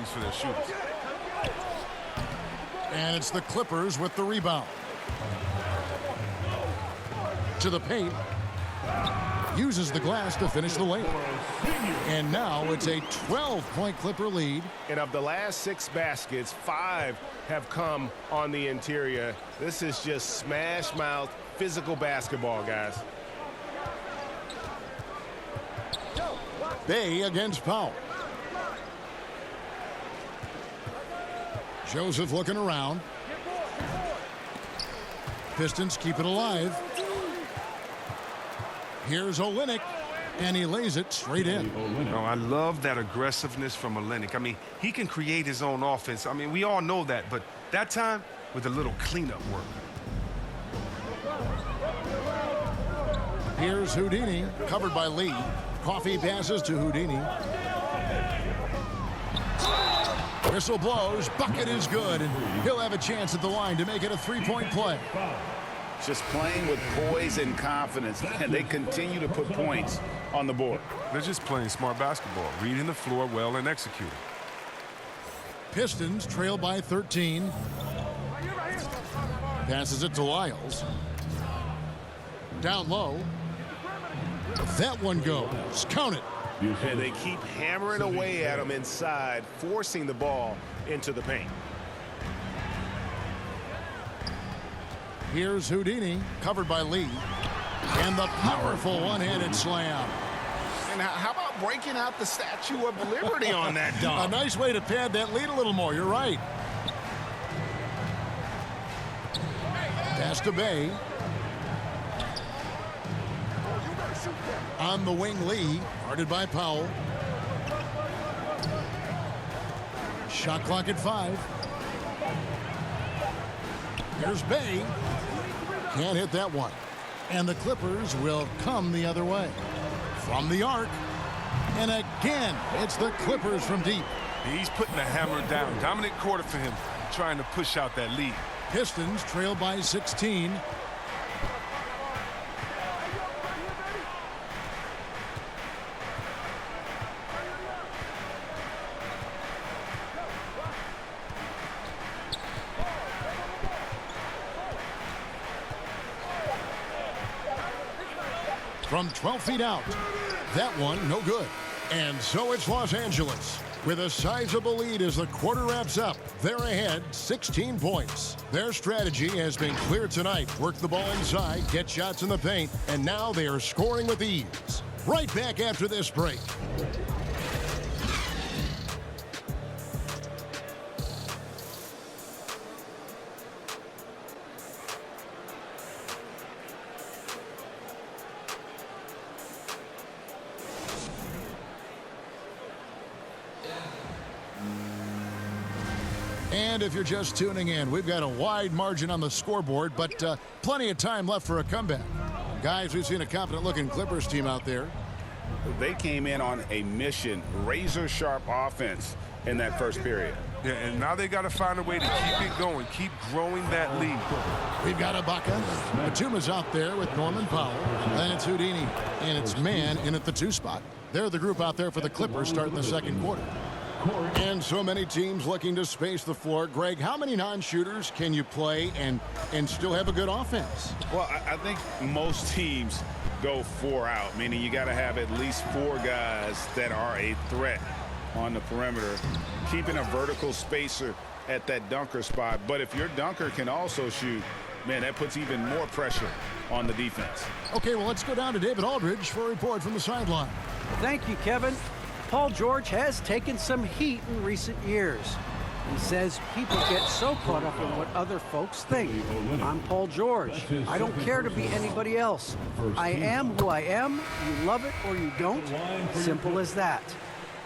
opportunities for their shooters. And it's the Clippers with the rebound. To the paint. Uses the glass to finish the lane. And now it's a 12-point Clipper lead. And of the last 6 baskets, 5 have come on the interior. This is just smash mouth, physical basketball, guys. Bey against Powell. Joseph looking around. Pistons keep it alive. Here's Olynyk, and he lays it straight in. Oh, I love that aggressiveness from Olynyk. I mean, he can create his own offense. I mean, we all know that, but that time with a little cleanup work. Here's Houdini, covered by Lee. Coffee passes to Houdini. Whistle blows, bucket is good, and he'll have a chance at the line to make it a 3-point play. Just playing with poise and confidence, and they continue to put points on the board. They're just playing smart basketball, reading the floor well and executing. Pistons trail by 13. Passes it to Lyles. Down low. That one goes. Count it. And they keep hammering away at him inside, forcing the ball into the paint. Here's Houdini, covered by Lee. And the powerful one-handed slam. And how about breaking out the Statue of Liberty on that dunk? A nice way to pad that lead a little more. You're right. Pass to Bey. On the wing, Lee, guarded by Powell. Shot clock at 5. Here's Bey. Can't hit that one. And the Clippers will come the other way. From the arc. And again, it's the Clippers from deep. He's putting the hammer down. Dominant quarter for him, trying to push out that lead. Pistons trail by 16. From 12 feet out. That one, no good. And so it's Los Angeles with a sizable lead as the quarter wraps up. They're ahead 16 points. Their strategy has been clear tonight. Work the ball inside, get shots in the paint, and now they are scoring with ease. Right back after this break. And if you're just tuning in, we've got a wide margin on the scoreboard, but plenty of time left for a comeback. Guys, we've seen a competent-looking Clippers team out there. They came in on a mission, razor-sharp offense in that first period. Yeah, and now they got to find a way to keep it going, keep growing that lead. We've got Ibaka. Batuma's out there with Norman Powell. Then it's Houdini, and it's Man in at the 2 spot. They're the group out there for the Clippers starting the second quarter. And so many teams looking to space the floor. Greg, how many non-shooters can you play and still have a good offense? Well, I think most teams go 4 out, meaning you got to have at least 4 guys that are a threat on the perimeter, keeping a vertical spacer at that dunker spot. But if your dunker can also shoot, man, that puts even more pressure on the defense. Okay, well, let's go down to David Aldridge for a report from the sideline. Thank you, Kevin. Paul George has taken some heat in recent years. He says people get so caught up in what other folks think. I'm Paul George. I don't care to be anybody else. I am who I am. You love it or you don't. Simple as that.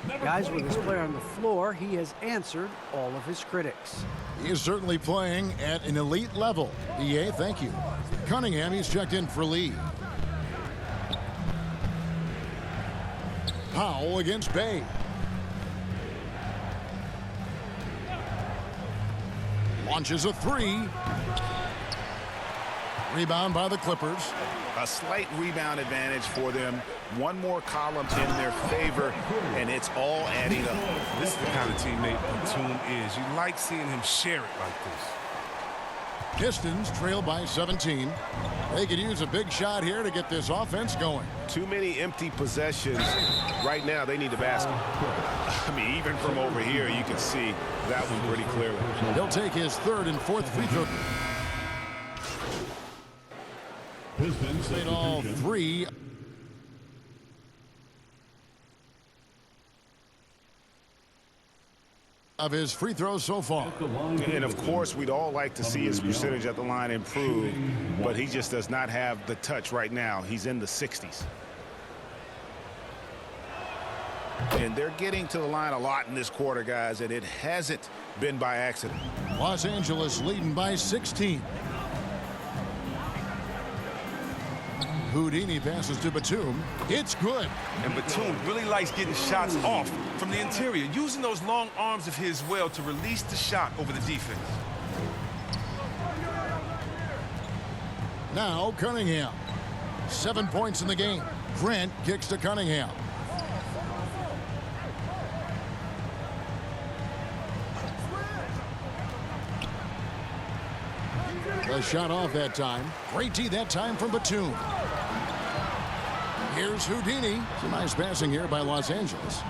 Guys, with his player on the floor, he has answered all of his critics. He is certainly playing at an elite level. EA, thank you. Cunningham, he's checked in for Lee. Powell against Bey. Launches a 3. Rebound by the Clippers. A slight rebound advantage for them. One more column in their favor, and it's all adding up. This is the kind of teammate Batum is. You like seeing him share it like this. Pistons trail by 17. They could use a big shot here to get this offense going. Too many empty possessions. Right now, they need a basket. I mean, even from over here, you can see that one pretty clearly. He'll take his third and fourth free throw. Made all three. Of his free throws so far. And of course, we'd all like to see his percentage at the line improve, but he just does not have the touch right now. He's in the 60s. And they're getting to the line a lot in this quarter, guys, and it hasn't been by accident. Los Angeles leading by 16. Houdini passes to Batum. It's good. And Batum really likes getting shots off from the interior, using those long arms of his well to release the shot over the defense. Now Cunningham. 7 points in the game. Grant kicks to Cunningham. The shot off that time. Great D that time from Batum. Here's Houdini. Some nice passing here by Los Angeles.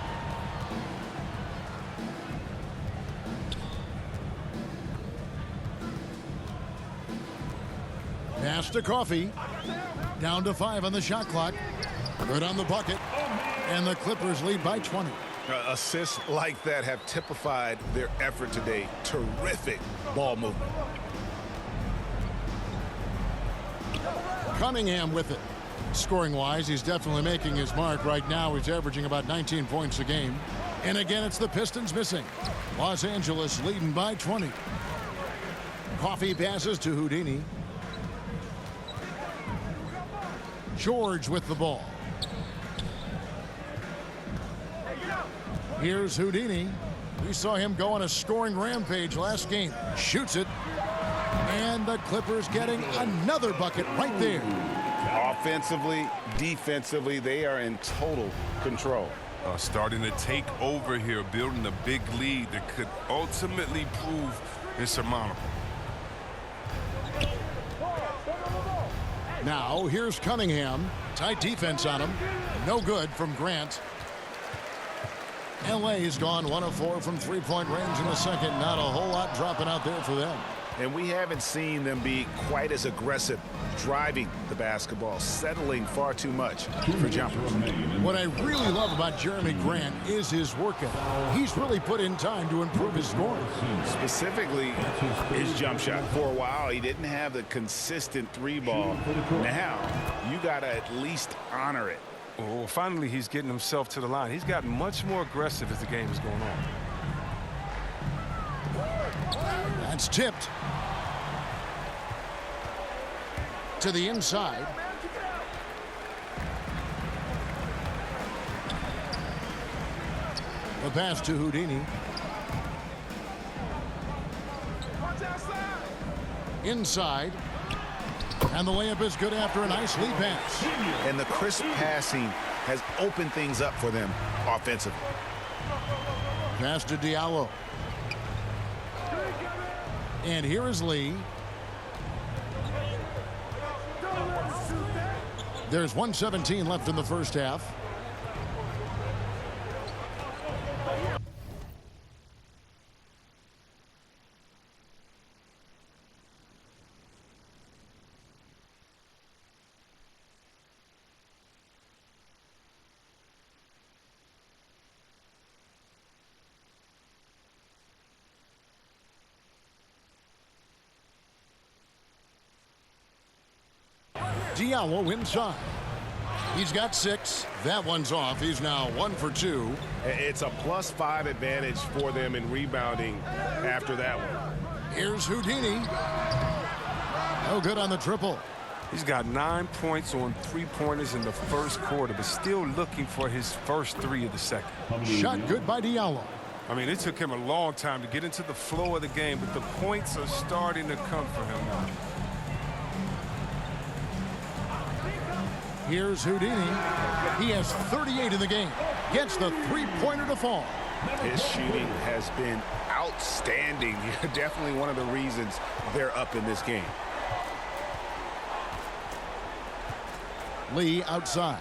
Pass to Coffee. Down to 5 on the shot clock. Good on the bucket. And the Clippers lead by 20. Assists like that have typified their effort today. Terrific ball movement. Cunningham with it. Scoring-wise, he's definitely making his mark. Right now, he's averaging about 19 points a game. And again, it's the Pistons missing. Los Angeles leading by 20. Coffee passes to Houdini. George with the ball. Here's Houdini. We saw him go on a scoring rampage last game. Shoots it. And the Clippers getting another bucket right there. Offensively, defensively, they are in total control. Starting to take over here, building a big lead that could ultimately prove insurmountable. Now, here's Cunningham. Tight defense on him. No good from Grant. LA's gone 1 of 4 from three-point range in the second. Not a whole lot dropping out there for them. And we haven't seen them be quite as aggressive driving the basketball, settling far too much for jumpers. What I really love about Jeremy Grant is his work ethic. He's really put in time to improve his scoring. Specifically, his jump shot. For a while, he didn't have the consistent three ball. Now, you got to at least honor it. Well, finally, he's getting himself to the line. He's gotten much more aggressive as the game is going on. That's tipped. To the inside. The pass to Houdini. Inside. And the layup is good after a nice lead pass. And the crisp passing has opened things up for them offensively. Pass to Diallo. And here is Lee. There's 1:17 left in the first half. Diallo inside. He's got 6. That one's off. He's now 1 for 2. It's a +5 advantage for them in rebounding after that one. Here's Houdini. No good on the triple. He's got 9 points on three-pointers in the first quarter, but still looking for his first 3 of the second. Shot good by Diallo. I mean, it took him a long time to get into the flow of the game, but the points are starting to come for him now. Here's Houdini. He has 38 in the game. Gets the three-pointer to fall. His shooting has been outstanding. Definitely one of the reasons they're up in this game. Lee outside.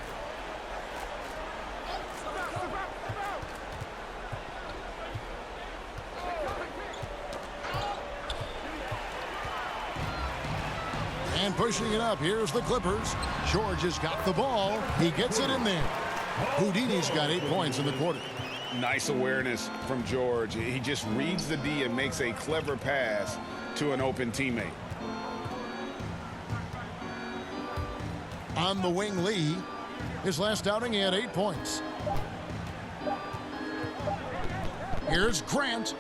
And pushing it up, here's the Clippers. George has got the ball. He gets it in there. Houdini's got 8 points in the quarter. Nice awareness from George. He just reads the D and makes a clever pass to an open teammate. On the wing, Lee. His last outing, he had 8 points. Here's Grant.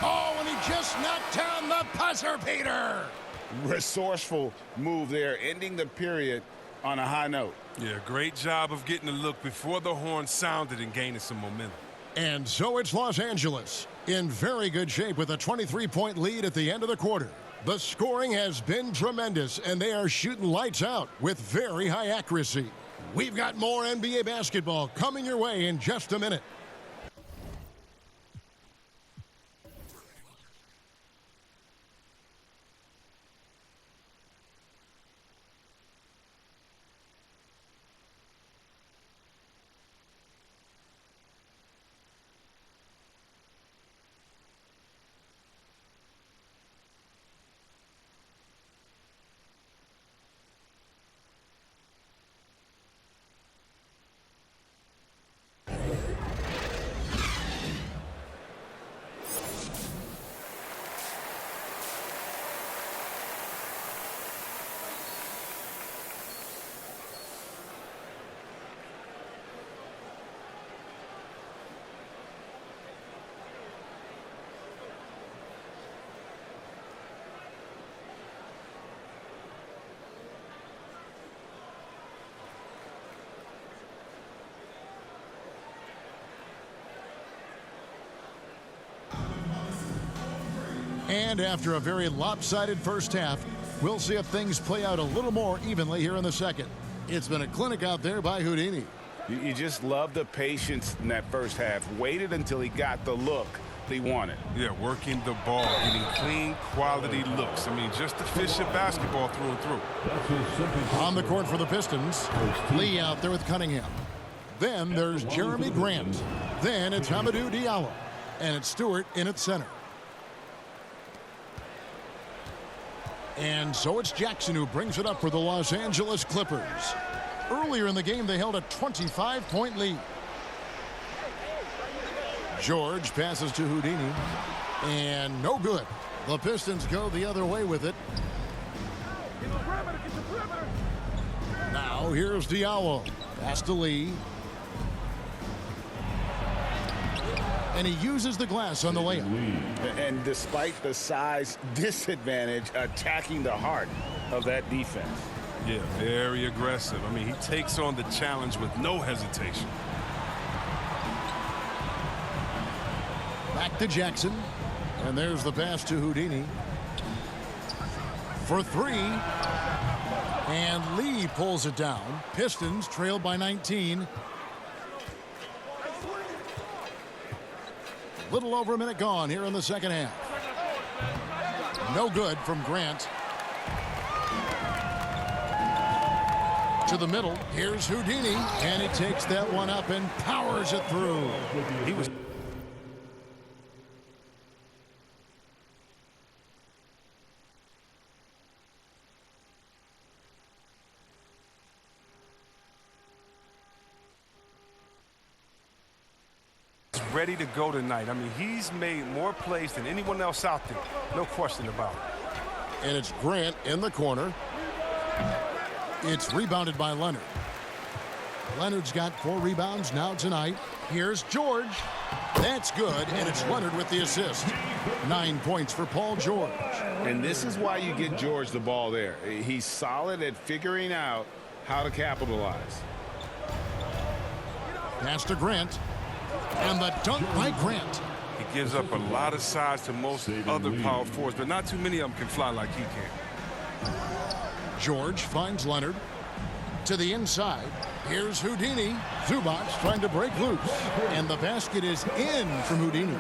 Oh, and he just knocked down the buzzer beater. Resourceful move there, ending the period on a high note. Yeah, great job of getting the look before the horn sounded and gaining some momentum. And so it's Los Angeles in very good shape with a 23-point lead at the end of the quarter. The scoring has been tremendous, and they are shooting lights out with very high accuracy. We've got more NBA basketball coming your way in just a minute. And after a very lopsided first half, we'll see if things play out a little more evenly here in the second. It's been a clinic out there by Houdini. You just love the patience in that first half. Waited until he got the look he wanted. Yeah, working the ball, getting clean, quality looks. I mean, just efficient basketball through and through. On the court for the Pistons, Lee out there with Cunningham. Then there's Jeremy Grant. Then it's Hamidou Diallo. And it's Stewart in at center. And so it's Jackson who brings it up for the Los Angeles Clippers. Earlier in the game, they held a 25-point lead. George passes to Houdini. And no good. The Pistons go the other way with it. Now here's Diallo. Pass to Lee. And he uses the glass on the layup. And despite the size disadvantage, attacking the heart of that defense. Yeah, very aggressive. I mean, he takes on the challenge with no hesitation. Back to Jackson. And there's the pass to Houdini. For three. And Lee pulls it down. Pistons trail by 19. Little over a minute gone here in the second half. No good from Grant. To the middle. Here's Houdini. And he takes that one up and powers it through. He was ready to go tonight. I mean, he's made more plays than anyone else out there. No question about it. And it's Grant in the corner. It's rebounded by Leonard. Leonard's got 4 rebounds now tonight. Here's George. That's good, and it's Leonard with the assist. 9 points for Paul George. And this is why you get George the ball there. He's solid at figuring out how to capitalize. Pass to Grant. And the dunk by Grant. He gives up a lot of size to most other power forwards, but not too many of them can fly like he can. George finds Leonard. To the inside. Here's Houdini. Zubac trying to break loose. And the basket is in from Houdini.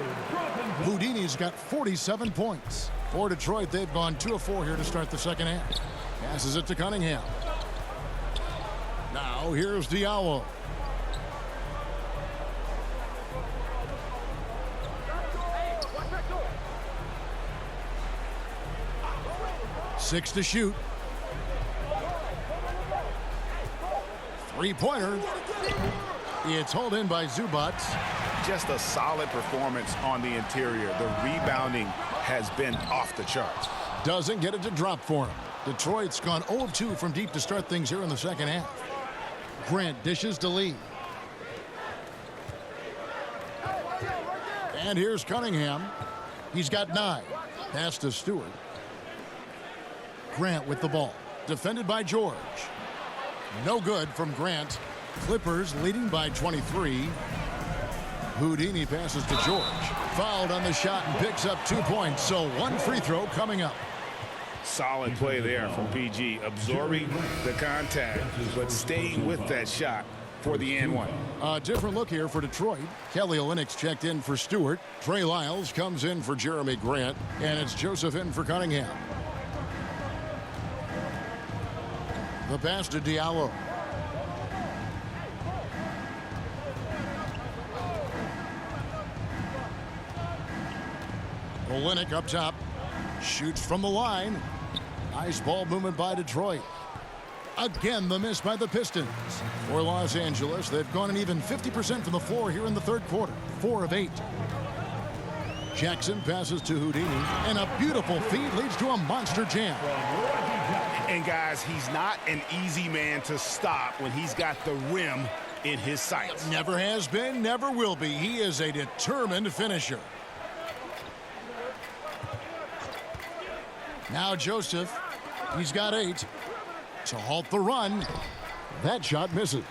Houdini's got 47 points. For Detroit, they've gone 2 of 4 here to start the second half. Passes it to Cunningham. Now here's Diallo. Six to shoot. Three-pointer. It's hauled in by Zubac. Just a solid performance on the interior. The rebounding has been off the charts. Doesn't get it to drop for him. Detroit's gone 0 of 2 from deep to start things here in the second half. Grant dishes to Lee. And here's Cunningham. He's got 9. Pass to Stewart. Grant with the ball. Defended by George. No good from Grant. Clippers leading by 23. Houdini passes to George. Fouled on the shot and picks up 2 points. So 1 free throw coming up. Solid play there from PG. Absorbing the contact, but staying with that shot for the and-one. A different look here for Detroit. Kelly Olynyk checked in for Stewart. Trey Lyles comes in for Jeremy Grant. And it's Joseph in for Cunningham. The pass to Diallo. Olynyk up top. Shoots from the line. Nice ball movement by Detroit. Again, the miss by the Pistons. For Los Angeles, they've gone an even 50% from the floor here in the third quarter. 4 of 8. Jackson passes to Houdini. And a beautiful feed leads to a monster jam. And guys, he's not an easy man to stop when he's got the rim in his sights. Never has been, never will be. He is a determined finisher. Now Joseph. He's got 8. To halt the run. That shot misses.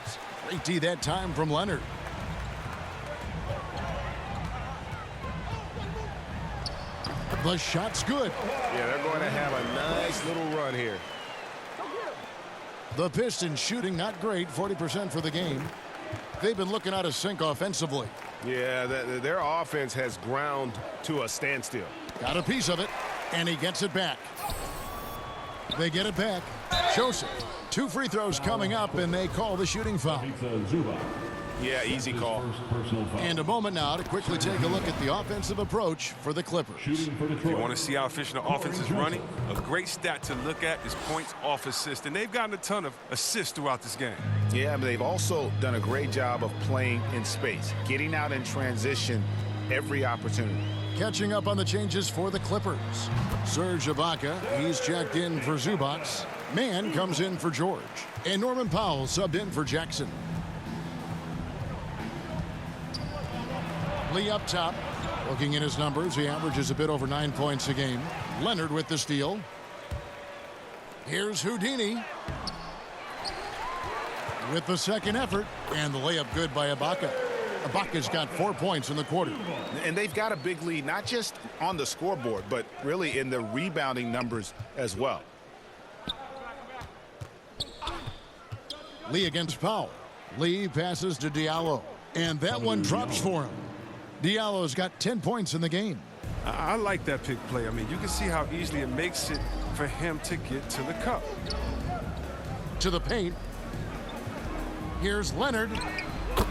Great D that time from Leonard. The shot's good. Yeah, they're going to have a nice little run here. The Pistons shooting not great, 40% for the game. They've been looking out of sync offensively. Yeah, their offense has ground to a standstill. Got a piece of it, and he gets it back. They get it back. Joseph. 2 free throws coming up, and they call the shooting foul. Yeah, easy call. And a moment now to quickly take a look at the offensive approach for the Clippers. If you want to see how efficient the offense is running, a great stat to look at is points off assist. And they've gotten a ton of assists throughout this game. Yeah, but they've also done a great job of playing in space, getting out in transition every opportunity. Catching up on the changes for the Clippers. Serge Ibaka, he's checked in for Zubac. Mann comes in for George. And Norman Powell subbed in for Jackson. Lee up top. Looking at his numbers, he averages a bit over 9 points a game. Leonard with the steal. Here's Houdini. With the second effort. And the layup good by Ibaka. Ibaka's got 4 points in the quarter. And they've got a big lead, not just on the scoreboard, but really in the rebounding numbers as well. Lee against Powell. Lee passes to Diallo. And that one drops for him. Diallo's got 10 points in the game. I like that pick play. I mean, you can see how easily it makes it for him to get to the cup. To the paint. Here's Leonard.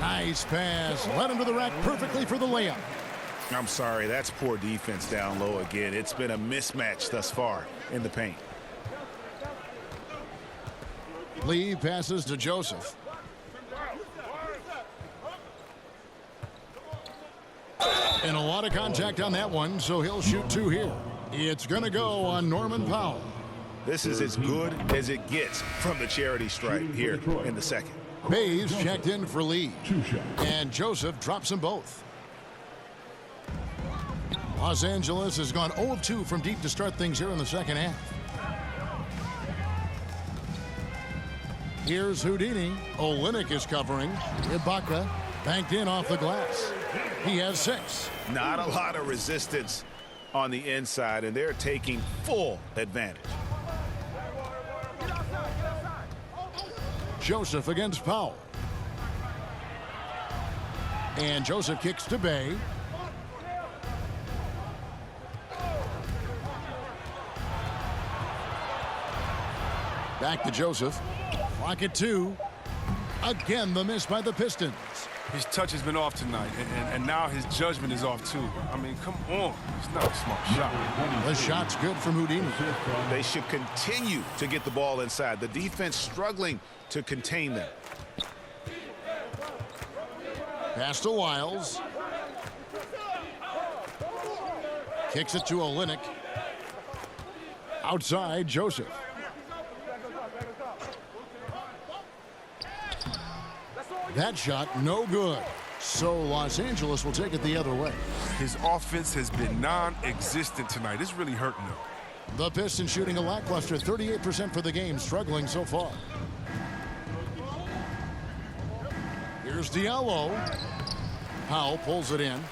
Nice pass. Led him to the rack perfectly for the layup. I'm sorry, that's poor defense down low again. It's been a mismatch thus far in the paint. Lee passes to Joseph. And a lot of contact on that one, so he'll shoot 2 here. It's going to go on Norman Powell. This is as good as it gets from the charity stripe here in the second. Bays checked in for Lee. And Joseph drops them both. Los Angeles has gone 0 of 2 from deep to start things here in the second half. Here's Houdini. Olynyk is covering. Ibaka banked in off the glass. He has 6. Not a lot of resistance on the inside, and they're taking full advantage. Joseph against Powell. And Joseph kicks to Bay. Back to Joseph. Clock at 2. Again, the miss by the Pistons. His touch has been off tonight, and now his judgment is off too. I mean, come on. It's not a smart shot. The shot's good from Houdini. They should continue to get the ball inside. The defense struggling to contain them. Pass to Lyles. Kicks it to Olynyk. Outside, Joseph. That shot, no good. So Los Angeles will take it the other way. His offense has been non-existent tonight. It's really hurting him. The Pistons shooting a lackluster 38% for the game, struggling so far. Here's Diallo. Powell pulls it in.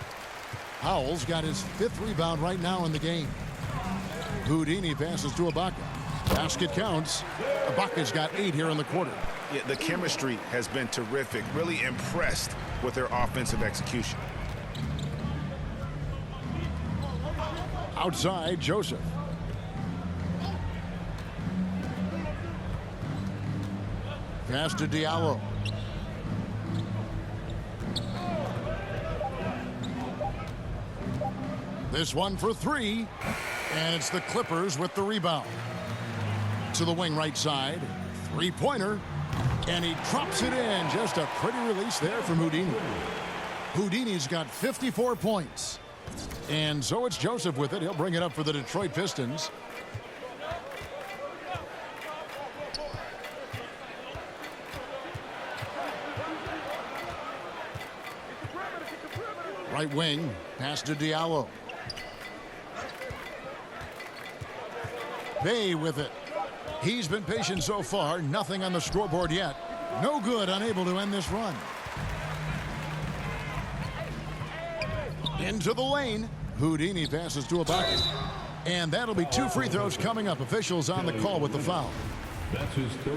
Powell's got his 5th rebound right now in the game. Houdini passes to Ibaka. Basket counts. Ibaka's got 8 here in the quarter. Yeah, the chemistry has been terrific. Really impressed with their offensive execution. Outside, Joseph. Pass to Diallo. This one for 3. And it's the Clippers with the rebound. To the wing right side. 3-pointer. And he drops it in. Just a pretty release there from Houdini. Houdini's got 54 points. And so it's Joseph with it. He'll bring it up for the Detroit Pistons. Right wing. Pass to Diallo. Bay with it. He's been patient so far. Nothing on the scoreboard yet. No good, unable to end this run. Into the lane. Houdini passes to Ibaka. And that'll be 2 free throws coming up. Officials on the call with the foul.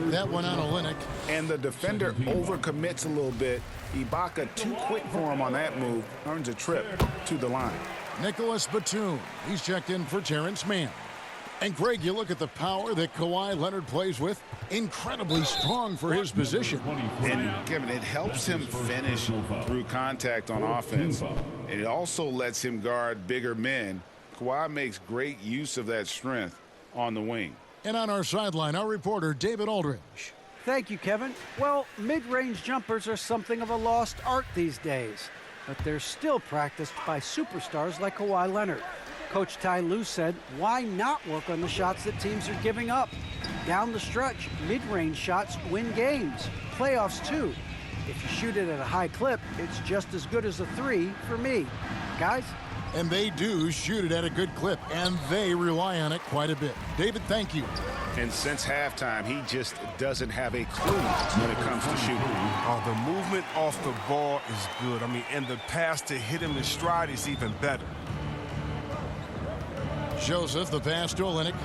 That one on Olynyk. And the defender overcommits a little bit. Ibaka too quick for him on that move. Earns a trip to the line. Nicholas Batum. He's checked in for Terrence Mann. And Greg, you look at the power that Kawhi Leonard plays with. Incredibly strong for his position. And Kevin, it helps him finish through contact on offense. And it also lets him guard bigger men. Kawhi makes great use of that strength on the wing. And on our sideline, our reporter, David Aldridge. Thank you, Kevin. Well, mid-range jumpers are something of a lost art these days, but they're still practiced by superstars like Kawhi Leonard. Coach Ty Lue said, why not work on the shots that teams are giving up? Down the stretch, mid-range shots win games. Playoffs, too. If you shoot it at a high clip, it's just as good as a 3 for me. Guys? And they do shoot it at a good clip, and they rely on it quite a bit. David, thank you. And since halftime, he just doesn't have a clue when it comes to shooting. Oh, the movement off the ball is good. I mean, and the pass to hit him in stride is even better. Joseph, the pass to Olynyk.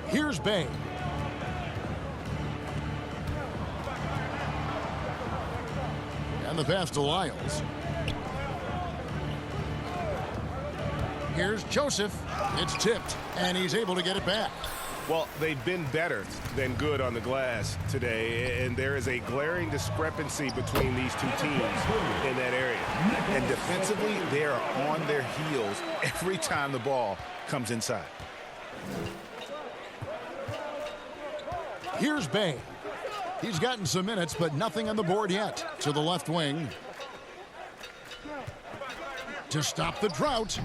Here's Bay. And the pass to Lyles. Here's Joseph. It's tipped, and he's able to get it back. Well, they've been better than good on the glass today, and there is a glaring discrepancy between these two teams in that area. And defensively, they are on their heels every time the ball comes inside. Here's Bay. He's gotten some minutes, but nothing on the board yet. To the left wing. To stop the drought.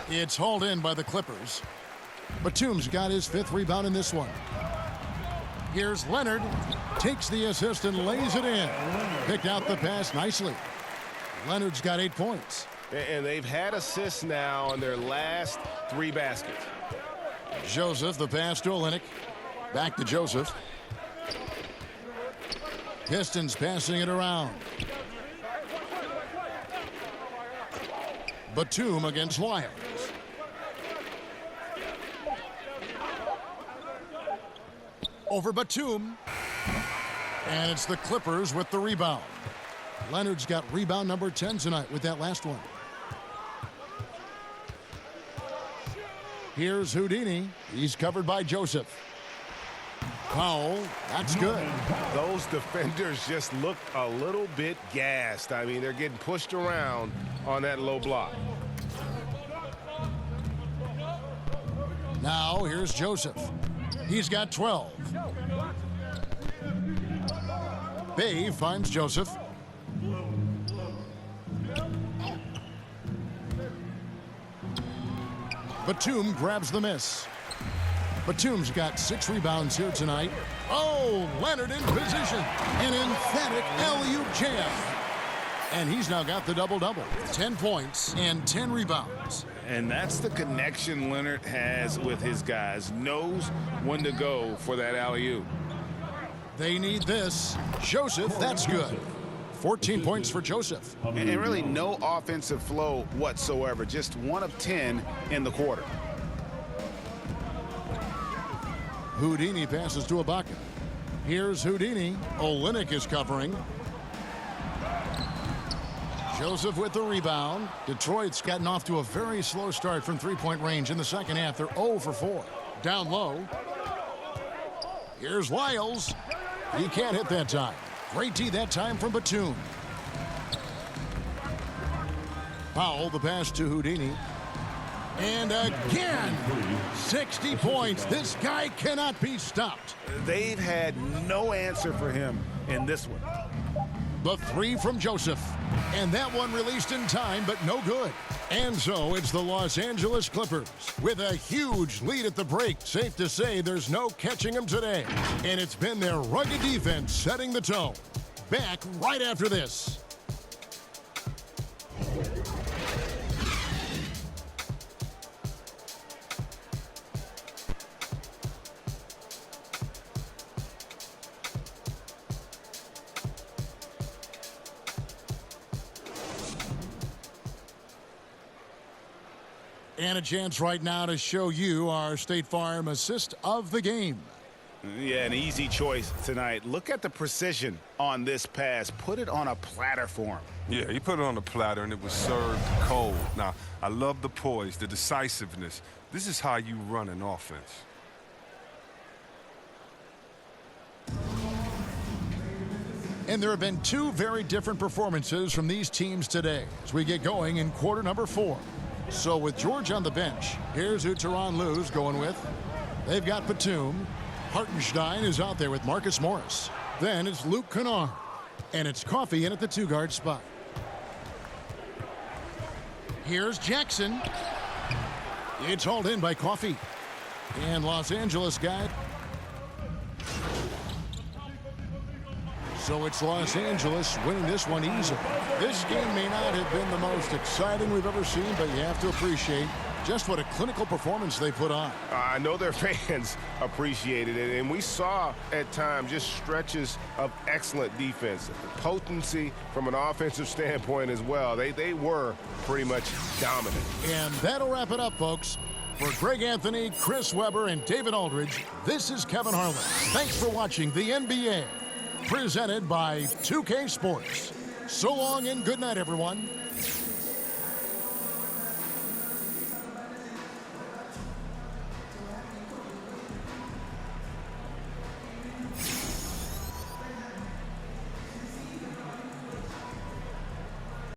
It's hauled in by the Clippers. Batum's got his 5th rebound in this one. Here's Leonard. Takes the assist and lays it in. Picked out the pass nicely. Leonard's got 8 points. And they've had assists now on their last 3 baskets. Joseph, the pass to Olynyk. Back to Joseph. Pistons passing it around. Batum against Lyles. over Batum. And it's the Clippers with the rebound. Leonard's got rebound number 10 tonight with that last one. Here's Houdini. He's covered by Joseph. Powell, that's good. Those defenders just look a little bit gassed. I mean, they're getting pushed around on that low block. Now, here's Joseph. He's got 12. Bay finds Joseph. Batum grabs the miss. Batum's got 6 rebounds here tonight. Oh, Leonard in position. An emphatic alley-oop jam. And he's now got the double-double. 10 points and 10 rebounds. And that's the connection Leonard has with his guys. Knows when to go for that alley-oop. They need this. Joseph, that's good. 14 points for Joseph. And really no offensive flow whatsoever. Just 1 of 10 in the quarter. Houdini passes to Ibaka. Here's Houdini. Olynyk is covering. Joseph with the rebound. Detroit's gotten off to a very slow start from three-point range in the second half. They're 0 for 4. Down low. Here's Lyles. He can't hit that time. Great D that time from Batum. Powell, the pass to Houdini. And again, 60 points. This guy cannot be stopped. They've had no answer for him in this one. The 3 from Joseph. And that one released in time, but no good. And so it's the Los Angeles Clippers with a huge lead at the break. Safe to say there's no catching them today. And it's been their rugged defense setting the tone. Back right after this. And a chance right now to show you our State Farm assist of the game. Yeah, an easy choice tonight. Look at the precision on this pass. Put it on a platter for him. Yeah, he put it on the platter, and it was served cold. Now, I love the poise, the decisiveness. This is how you run an offense. And there have been 2 very different performances from these teams today as we get going in quarter number 4. So with George on the bench, here's who Tyronn Lue's going with. They've got Batum. Hartenstein is out there with Marcus Morris. Then it's Luke Kennard. And it's Coffey in at the 2-guard spot. Here's Jackson. It's hauled in by Coffey. And Los Angeles got. So it's Los Angeles winning this one easily. This game may not have been the most exciting we've ever seen, but you have to appreciate just what a clinical performance they put on. I know their fans appreciated it, and we saw at times just stretches of excellent defense. Potency from an offensive standpoint as well. They were pretty much dominant. And that'll wrap it up, folks. For Greg Anthony, Chris Webber, and David Aldridge, this is Kevin Harlan. Thanks for watching the NBA, presented by 2K Sports. So long and good night, everyone.